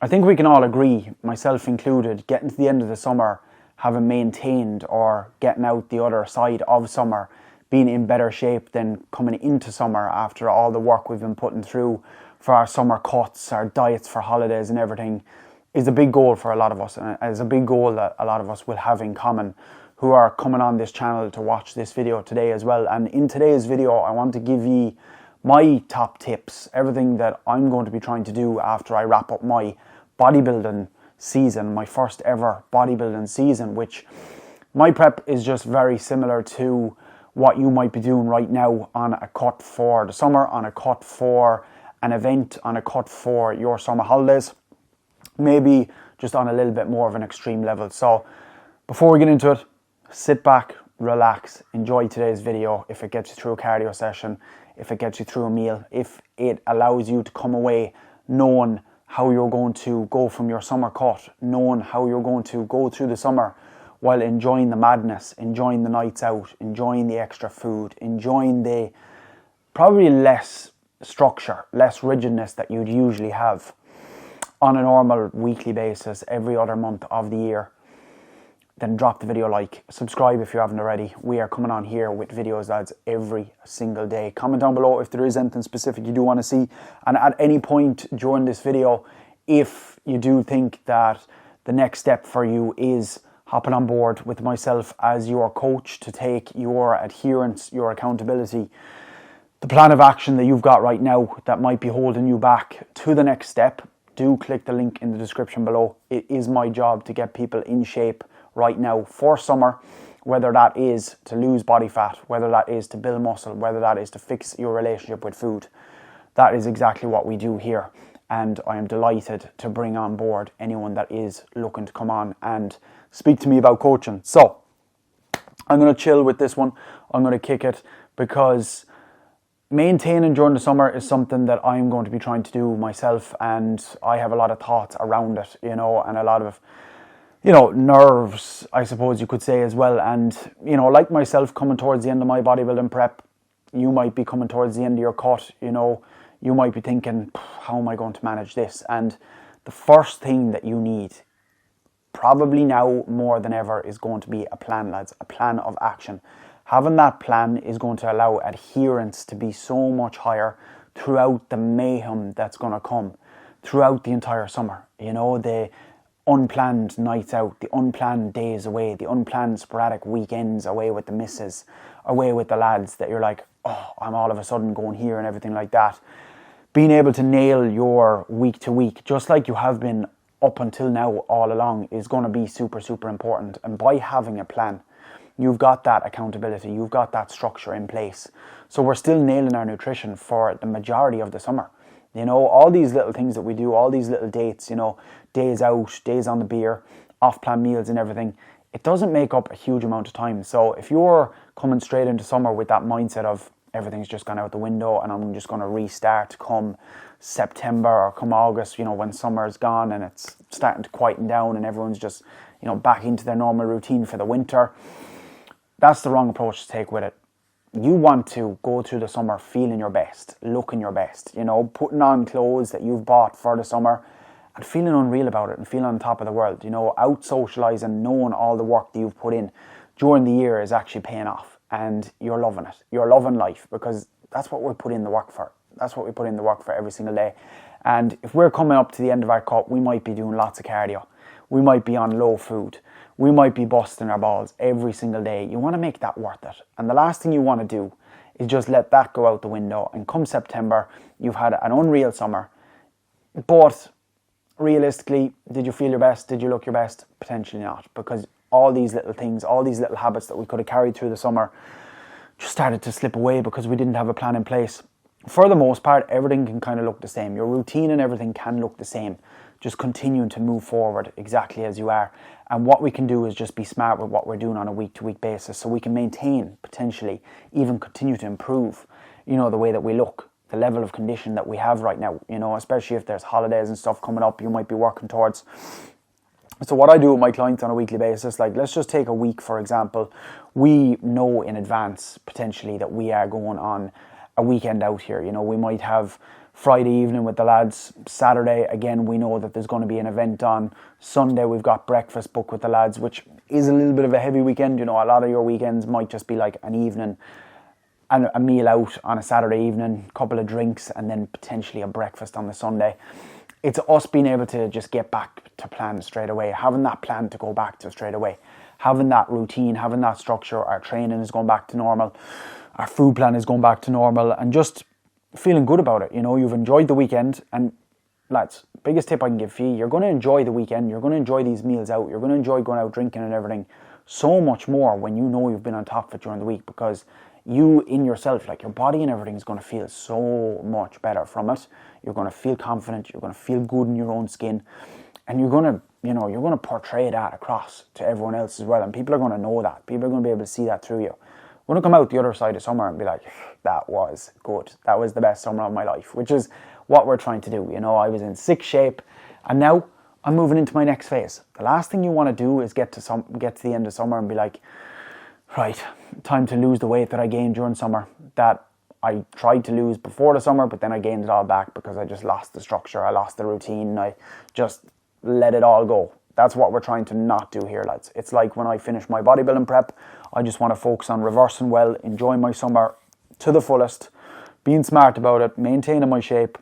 I think we can all agree, myself included, getting to the end of the summer, having maintained or getting out the other side of summer, being in better shape than coming into summer after all the work we've been putting through for our summer cuts, our diets for holidays and everything, is a big goal for a lot of us, and is a big goal that a lot of us will have in common who are coming on this channel to watch this video today as well. And in today's video, I want to give you my top tips, everything that I'm going to be trying to do after I wrap up my bodybuilding season, my first ever bodybuilding season, which my prep is just very similar to what you might be doing right now on a cut for the summer, on a cut for an event, on a cut for your summer holidays, maybe just on a little bit more of an extreme level. So before we get into it, sit back, relax, enjoy today's video. If it gets you through a cardio session, if it gets you through a meal, if it allows you to come away knowing how you're going to go from your summer cut, knowing how you're going to go through the summer while enjoying the madness, enjoying the nights out, enjoying the extra food, enjoying the probably less structure, less rigidness that you'd usually have on a normal weekly basis every other month of the year, then drop the video a like, subscribe if you haven't already. We are coming on here with videos, lads, every single day. Comment down below if there is anything specific you do want to see, and at any point during this video, if you do think that the next step for you is hopping on board with myself as your coach to take your adherence, your accountability, the plan of action that you've got right now that might be holding you back to the next step, do click the link in the description below. It is my job to get people in shape right now for summer, whether that is to lose body fat, whether that is to build muscle, whether that is to fix your relationship with food. That is exactly what we do here, and I am delighted to bring on board anyone that is looking to come on and speak to me about coaching. So I'm going to chill with this one. I'm going to kick it because maintaining during the summer is something that I'm going to be trying to do myself, and I have a lot of thoughts around it, and a lot of nerves, I suppose you could say as well. And, like myself, coming towards the end of my bodybuilding prep, you might be coming towards the end of your cut, you might be thinking, how am I going to manage this? And the first thing that you need, probably now more than ever, is going to be a plan, lads, a plan of action. Having that plan is going to allow adherence to be so much higher throughout the mayhem that's going to come throughout the entire summer. The unplanned nights out, the unplanned days away, the unplanned sporadic weekends away with the missus, away with the lads that you're like, oh, I'm all of a sudden going here and everything like that. Being able to nail your week to week, just like you have been up until now all along, is going to be super, super important. And by having a plan, you've got that accountability, you've got that structure in place. So we're still nailing our nutrition for the majority of the summer. All these little things that we do, all these little dates, days out, days on the beer, off-plan meals and everything, it doesn't make up a huge amount of time. So if you're coming straight into summer with that mindset of everything's just gone out the window and I'm just going to restart come September or come August, when summer's gone and it's starting to quieten down and everyone's just, back into their normal routine for the winter, that's the wrong approach to take with it. You want to go through the summer feeling your best, looking your best, putting on clothes that you've bought for the summer and feeling unreal about it and feeling on top of the world, out socialising, knowing all the work that you've put in during the year is actually paying off and you're loving it. You're loving life because that's what we put in the work for. That's what we put in the work for every single day. And if we're coming up to the end of our cut, we might be doing lots of cardio. We might be on low food. We might be busting our balls every single day. You want to make that worth it. And the last thing you want to do is just let that go out the window. And come September, you've had an unreal summer. But realistically, did you feel your best? Did you look your best? Potentially not. Because all these little things, all these little habits that we could have carried through the summer just started to slip away because we didn't have a plan in place. For the most part, everything can kind of look the same. Your routine and everything can look the same. Just continuing to move forward exactly as you are. And what we can do is just be smart with what we're doing on a week-to-week basis so we can maintain, potentially, even continue to improve, the way that we look, the level of condition that we have right now, especially if there's holidays and stuff coming up you might be working towards. So what I do with my clients on a weekly basis, like let's just take a week, for example. We know in advance, potentially, that we are going on a weekend out here. We might have Friday evening with the lads. Saturday, again, we know that there's going to be an event on. Sunday, we've got breakfast booked with the lads, which is a little bit of a heavy weekend. You know, a lot of your weekends might just be like an evening and a meal out on a Saturday evening, a couple of drinks, and then potentially a breakfast on the Sunday. It's us being able to just get back to plan straight away, having that plan to go back to straight away, having that routine, having that structure. Our training is going back to normal, our food plan is going back to normal, and just feeling good about it. You know, you've enjoyed the weekend, and lads, biggest tip I can give for you, you're going to enjoy the weekend, you're going to enjoy these meals out, you're going to enjoy going out drinking and everything so much more when you know you've been on top of it during the week, because you in yourself, like your body and everything is going to feel so much better from it. You're going to feel confident, you're going to feel good in your own skin, and you're going to, you know, you're going to portray that across to everyone else as well, and people are going to know that. People are going to be able to see that through you. We're going to come out the other side of summer and be like, that was good. That was the best summer of my life, which is what we're trying to do. You know, I was in sick shape, and now I'm moving into my next phase. The last thing you want to do is get to the end of summer and be like, right, time to lose the weight that I gained during summer, that I tried to lose before the summer, but then I gained it all back because I just lost the structure, I lost the routine, I just let it all go. That's what we're trying to not do here, lads. It's like when I finish my bodybuilding prep, I just want to focus on reversing well, enjoying my summer to the fullest, being smart about it, maintaining my shape,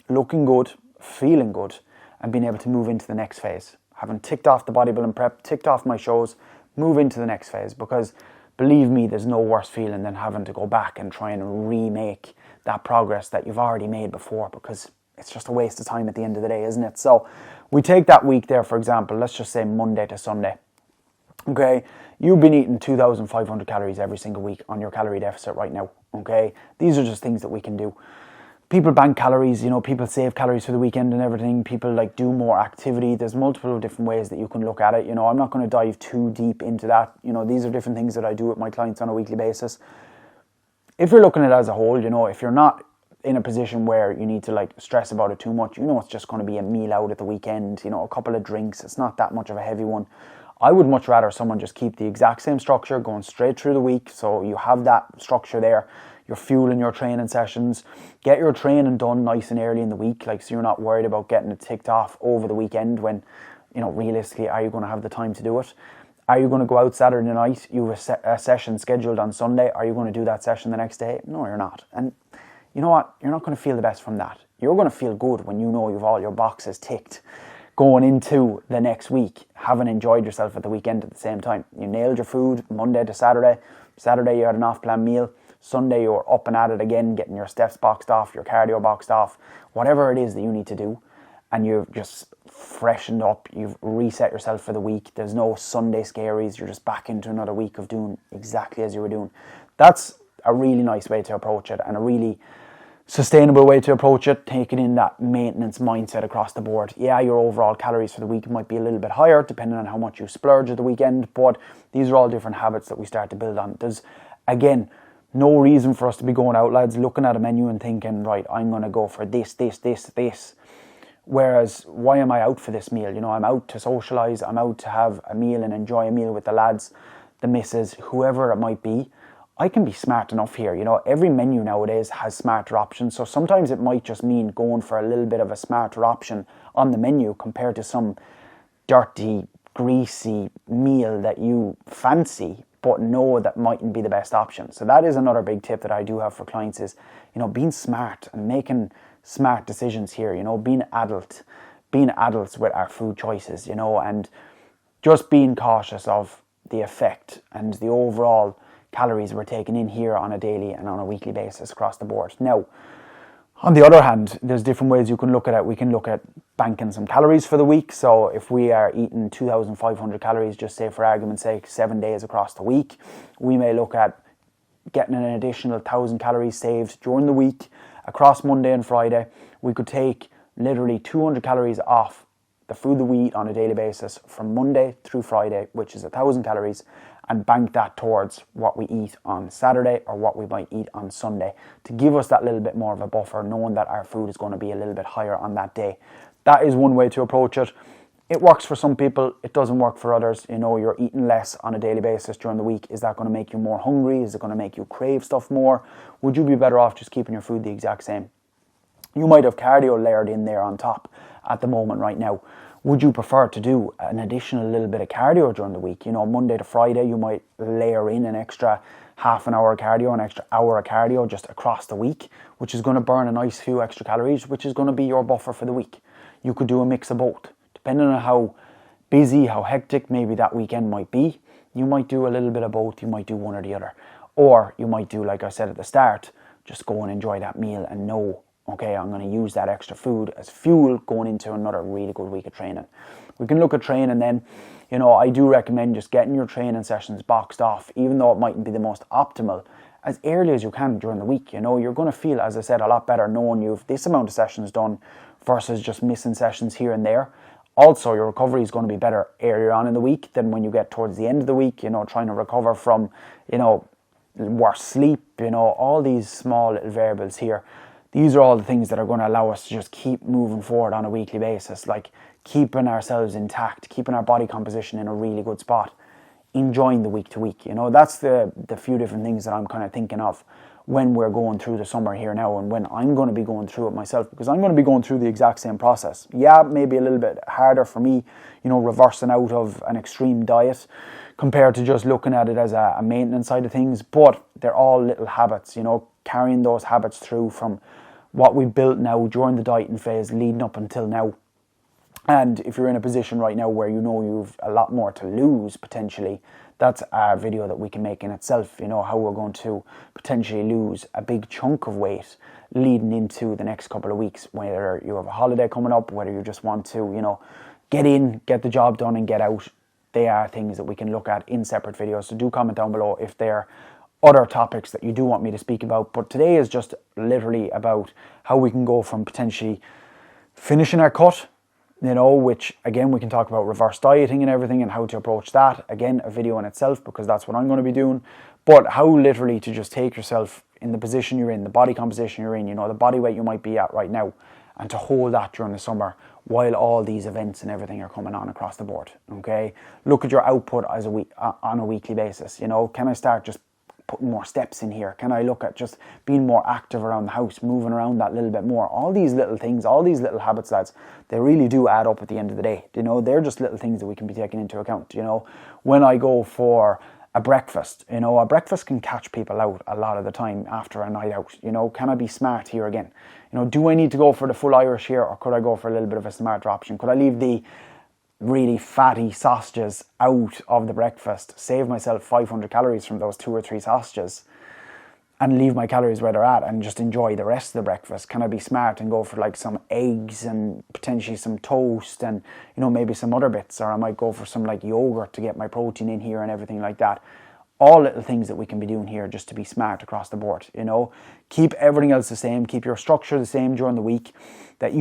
looking good, feeling good, and being able to move into the next phase. Having ticked off the bodybuilding prep, ticked off my shows, move into the next phase, because believe me, there's no worse feeling than having to go back and try and remake that progress that you've already made before, because it's just a waste of time at the end of the day, isn't it? So we take that week there, for example, let's just say Monday to Sunday. Okay, you've been eating 2,500 calories every single week on your calorie deficit right now. Okay, these are just things that we can do. People bank calories, you know, people save calories for the weekend and everything. People like do more activity. There's multiple different ways that you can look at it. You know, I'm not going to dive too deep into that. You know, these are different things that I do with my clients on a weekly basis. If you're looking at it as a whole, you know, if you're not in a position where you need to like stress about it too much, you know, it's just going to be a meal out at the weekend, you know, a couple of drinks. It's not that much of a heavy one. I would much rather someone just keep the exact same structure going straight through the week. So you have that structure there. You're fueling your training sessions. Get your training done nice and early in the week, like, so you're not worried about getting it ticked off over the weekend when, you know, realistically, are you going to have the time to do it? Are you going to go out Saturday night? You have a session scheduled on Sunday. Are you going to do that session the next day? No, you're not. And you know what? You're not going to feel the best from that. You're going to feel good when you know you've all your boxes ticked going into the next week, having enjoyed yourself at the weekend at the same time. You nailed your food Monday to Saturday. Saturday you had an off-plan meal. Sunday you're up and at it again, getting your steps boxed off, your cardio boxed off, whatever it is that you need to do, and you've just freshened up, you've reset yourself for the week. There's no Sunday scaries, you're just back into another week of doing exactly as you were doing. That's a really nice way to approach it, and a really sustainable way to approach it, taking in that maintenance mindset across the board. Yeah, your overall calories for the week might be a little bit higher depending on how much you splurge at the weekend, but these are all different habits that we start to build on. There's, again, no reason for us to be going out, lads, looking at a menu and thinking, right, I'm going to go for this. Whereas, why am I out for this meal? You know, I'm out to socialise, I'm out to have a meal and enjoy a meal with the lads, the missus, whoever it might be. I can be smart enough here. You know, every menu nowadays has smarter options. So sometimes it might just mean going for a little bit of a smarter option on the menu compared to some dirty, greasy meal that you fancy, but know that mightn't be the best option. So that is another big tip that I do have for clients is, you know, being smart and making smart decisions here, you know, being adults with our food choices, you know, and just being cautious of the effect and the overall calories we're taking in here on a daily and on a weekly basis across the board. Now, on the other hand, there's different ways you can look at it. We can look at banking some calories for the week. So if we are eating 2,500 calories, just say for argument's sake, 7 days across the week, we may look at getting an additional 1,000 calories saved during the week across Monday and Friday. We could take literally 200 calories off the food that we eat on a daily basis from Monday through Friday, which is 1,000 calories, and bank that towards what we eat on Saturday or what we might eat on Sunday to give us that little bit more of a buffer, knowing that our food is going to be a little bit higher on that day. That is one way to approach it. It works for some people, it doesn't work for others. You know, you're eating less on a daily basis during the week. Is that going to make you more hungry? Is it going to make you crave stuff more? Would you be better off just keeping your food the exact same? You might have cardio layered in there on top at the moment right now. Would you prefer to do an additional little bit of cardio during the week? Monday to Friday, you might layer in an extra half an hour of cardio, an extra hour of cardio just across the week, which is going to burn a nice few extra calories, which is going to be your buffer for the week. You could do a mix of both. Depending on how busy, how hectic maybe that weekend might be, you might do a little bit of both. You might do one or the other. Or you might do, like I said at the start, just go and enjoy that meal and know, okay, I'm going to use that extra food as fuel going into another really good week of training. We can look at training then. I do recommend just getting your training sessions boxed off, even though it mightn't be the most optimal, as early as you can during the week. You're going to feel, as I said, a lot better knowing you've this amount of sessions done versus just missing sessions here and there. Also, your recovery is going to be better earlier on in the week than when you get towards the end of the week, trying to recover from, worse sleep, all these small little variables here. These are all the things that are going to allow us to just keep moving forward on a weekly basis, like keeping ourselves intact, keeping our body composition in a really good spot, enjoying the week to week. That's the few different things that I'm kind of thinking of when we're going through the summer here now, and when I'm going to be going through it myself, because I'm going to be going through the exact same process. Yeah, maybe a little bit harder for me, reversing out of an extreme diet compared to just looking at it as a maintenance side of things, but they're all little habits, carrying those habits through from what we built now during the dieting phase leading up until now. And if you're in a position right now where you've a lot more to lose potentially, that's a video that we can make in itself, how we're going to potentially lose a big chunk of weight leading into the next couple of weeks, whether you have a holiday coming up, whether you just want to, get in, get the job done and get out. They are things that we can look at in separate videos. So do comment down below if they're other topics that you do want me to speak about. But today is just literally about how we can go from potentially finishing our cut, which again, we can talk about reverse dieting and everything and how to approach that. Again, a video in itself, because that's what I'm going to be doing. But how literally to just take yourself in the position you're in, the body composition you're in, the body weight you might be at right now, and to hold that during the summer while all these events and everything are coming on across the board. Okay, look at your output as on a weekly basis. Can I start just putting more steps in here? Can I look at just being more active around the house, moving around that little bit more? All these little things, all these little habits, lads, they really do add up at the end of the day. They're just little things that we can be taking into account. When I go for a breakfast, a breakfast can catch people out a lot of the time after a night out. Can I be smart here again? Do I need to go for the full Irish here, or could I go for a little bit of a smarter option? Could I leave the really fatty sausages out of the breakfast, save myself 500 calories from those 2 or 3 sausages, and leave my calories where they're at and just enjoy the rest of the breakfast? Can I be smart and go for like some eggs and potentially some toast and maybe some other bits? Or I might go for some like yogurt to get my protein in here and everything like that. All little things that we can be doing here just to be smart across the board. Keep everything else the same, keep your structure the same during the week, that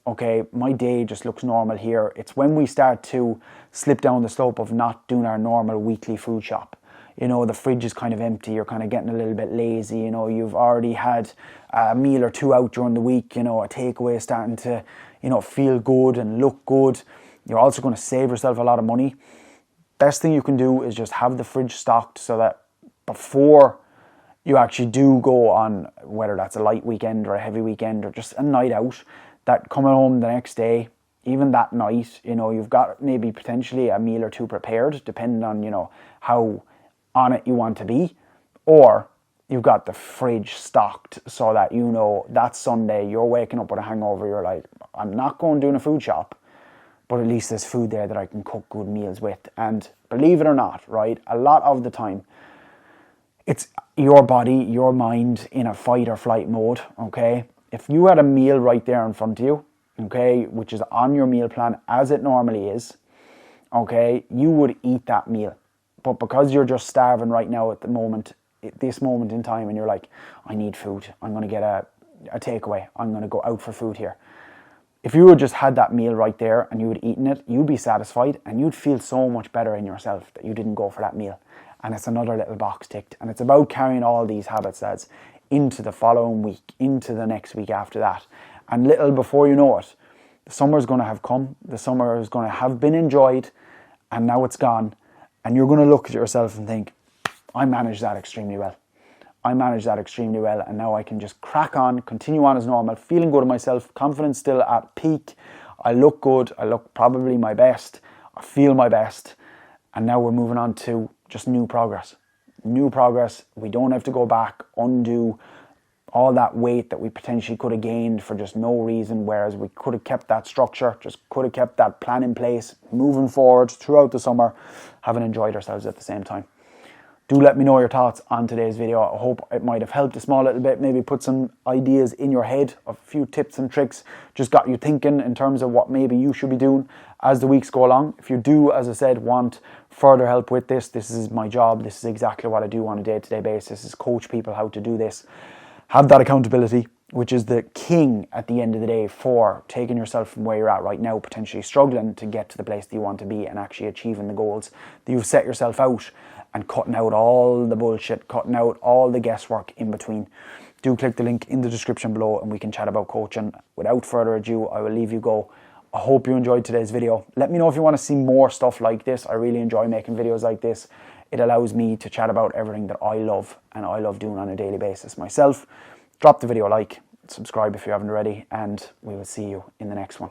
okay, my day just looks normal here. It's when we start to slip down the slope of not doing our normal weekly food shop. The fridge is kind of empty, you're kind of getting a little bit lazy, you've already had a meal or two out during the week, a takeaway is starting to, feel good and look good. You're also going to save yourself a lot of money. Best thing you can do is just have the fridge stocked so that before you actually do go on, whether that's a light weekend or a heavy weekend or just a night out, that coming home the next day, even that night, you've got maybe potentially a meal or two prepared, depending on, how on it you want to be, or you've got the fridge stocked so that that Sunday you're waking up with a hangover, you're like, I'm not going doing a food shop, but at least there's food there that I can cook good meals with. And believe it or not, right, a lot of the time, it's your body, your mind in a fight or flight mode, okay? If you had a meal right there in front of you, okay, which is on your meal plan as it normally is, okay, you would eat that meal. But because you're just starving right now at this moment in time, and you're like, I need food, I'm going to get a takeaway, I'm going to go out for food here. If you had just had that meal right there and you had eaten it, you'd be satisfied and you'd feel so much better in yourself that you didn't go for that meal. And it's another little box ticked. And it's about carrying all these habits, lads, into the following week, into the next week after that. And little before you know it, the summer's going to have come, the summer is going to have been enjoyed, and now it's gone. And you're going to look at yourself and think, I managed that extremely well. I managed that extremely well, and now I can just crack on, continue on as normal, feeling good in myself, confidence still at peak. I look good, I look probably my best, I feel my best, and now we're moving on to just new progress. New progress. We don't have to go back, undo all that weight that we potentially could have gained for just no reason, whereas we could have kept that structure, just could have kept that plan in place, moving forward throughout the summer, having enjoyed ourselves at the same time. Do let me know your thoughts on today's video. I hope it might have helped a small little bit, maybe put some ideas in your head, a few tips and tricks, just got you thinking in terms of what maybe you should be doing as the weeks go along. If you do, as I said, want further help with this, this is my job, this is exactly what I do on a day-to-day basis, is coach people how to do this. Have that accountability, which is the king at the end of the day for taking yourself from where you're at right now, potentially struggling to get to the place that you want to be and actually achieving the goals that you've set yourself out, and cutting out all the bullshit, cutting out all the guesswork in between. Do click the link in the description below and we can chat about coaching. Without further ado, I will leave you go. I hope you enjoyed today's video. Let me know if you want to see more stuff like this. I really enjoy making videos like this. It allows me to chat about everything that I love and I love doing on a daily basis myself. Drop the video a like, subscribe if you haven't already, and we will see you in the next one.